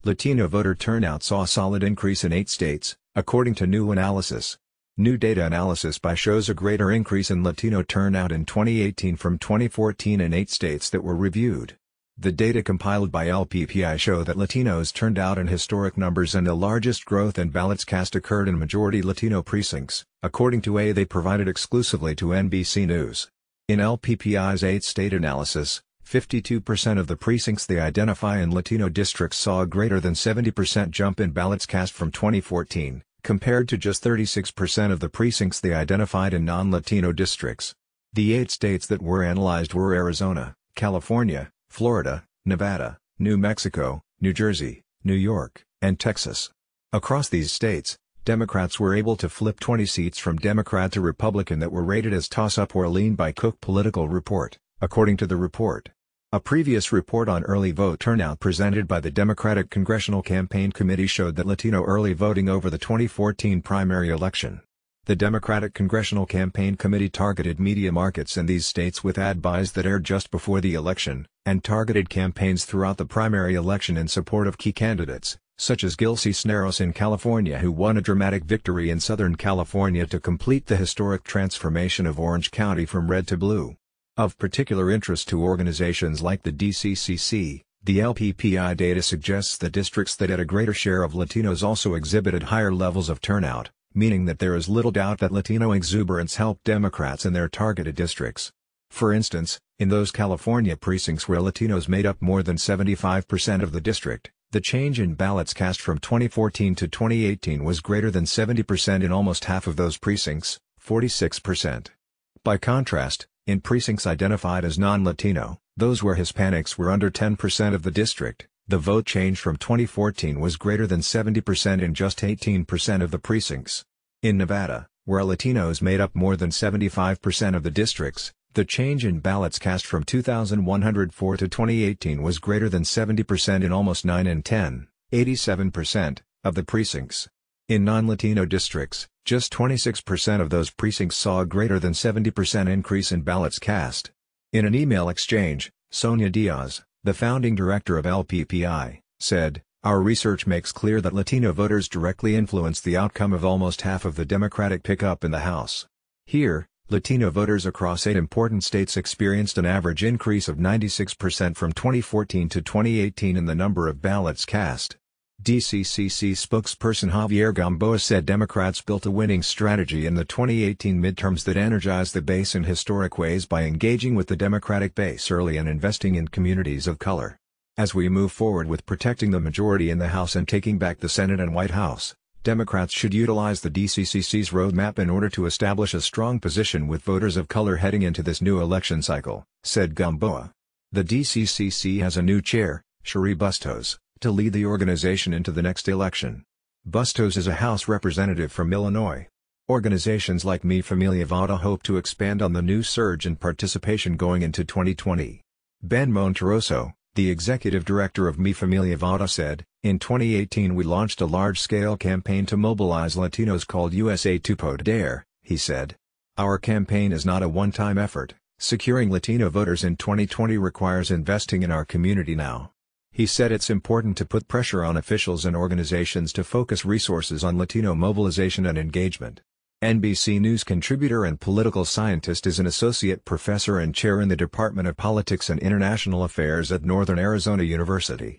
Latino voter turnout saw a solid increase in 8 states, according to new analysis. New data analysis shows a greater increase in Latino turnout in 2018 from 2014 in 8 states that were reviewed. The data compiled by LPPI show that Latinos turned out in historic numbers and the largest growth in ballots cast occurred in majority Latino precincts, according to they provided exclusively to NBC News. In LPPI's 8-state analysis, 52% of the precincts they identify in Latino districts saw a greater than 70% jump in ballots cast from 2014, compared to just 36% of the precincts they identified in non-Latino districts. The 8 states that were analyzed were Arizona, California, Florida, Nevada, New Mexico, New Jersey, New York, and Texas. Across these states, Democrats were able to flip 20 seats from Democrat to Republican that were rated as toss-up or lean by Cook Political Report, according to the report. A previous report on early vote turnout presented by the Democratic Congressional Campaign Committee showed that Latino early voting over the 2014 primary election. The Democratic Congressional Campaign Committee targeted media markets in these states with ad buys that aired just before the election, and targeted campaigns throughout the primary election in support of key candidates, such as Gil Cisneros in California, who won a dramatic victory in Southern California to complete the historic transformation of Orange County from red to blue. Of particular interest to organizations like the DCCC, the LPPI data suggests that districts that had a greater share of Latinos also exhibited higher levels of turnout, meaning that there is little doubt that Latino exuberance helped Democrats in their targeted districts. For instance, in those California precincts where Latinos made up more than 75% of the district, the change in ballots cast from 2014 to 2018 was greater than 70% in almost half of those precincts, 46%. By contrast, in precincts identified as non-Latino, those where Hispanics were under 10% of the district, the vote change from 2014 was greater than 70% in just 18% of the precincts. In Nevada, where Latinos made up more than 75% of the districts, the change in ballots cast from 2,104 to 2018 was greater than 70% in almost 9 and 10, 87%, of the precincts. In non-Latino districts, just 26% of those precincts saw a greater than 70% increase in ballots cast. In an email exchange, Sonia Diaz, the founding director of LPPI, said, "Our research makes clear that Latino voters directly influence the outcome of almost half of the Democratic pickup in the House. Here, Latino voters across 8 important states experienced an average increase of 96% from 2014 to 2018 in the number of ballots cast." DCCC spokesperson Javier Gamboa said Democrats built a winning strategy in the 2018 midterms that energized the base in historic ways by engaging with the Democratic base early and investing in communities of color. As we move forward with protecting the majority in the House and taking back the Senate and White House, Democrats should utilize the DCCC's roadmap in order to establish a strong position with voters of color heading into this new election cycle, said Gamboa. The DCCC has a new chair, Cherie Bustos, to lead the organization into the next election. Bustos is a House representative from Illinois. Organizations like Mi Familia Vota hope to expand on the new surge in participation going into 2020. Ben Monteroso, the executive director of Mi Familia Vota said, "In 2018 we launched a large-scale campaign to mobilize Latinos called USA to Poder," he said. "Our campaign is not a one-time effort. Securing Latino voters in 2020 requires investing in our community now." He said it's important to put pressure on officials and organizations to focus resources on Latino mobilization and engagement. NBC News contributor and political scientist is an associate professor and chair in the Department of Politics and International Affairs at Northern Arizona University.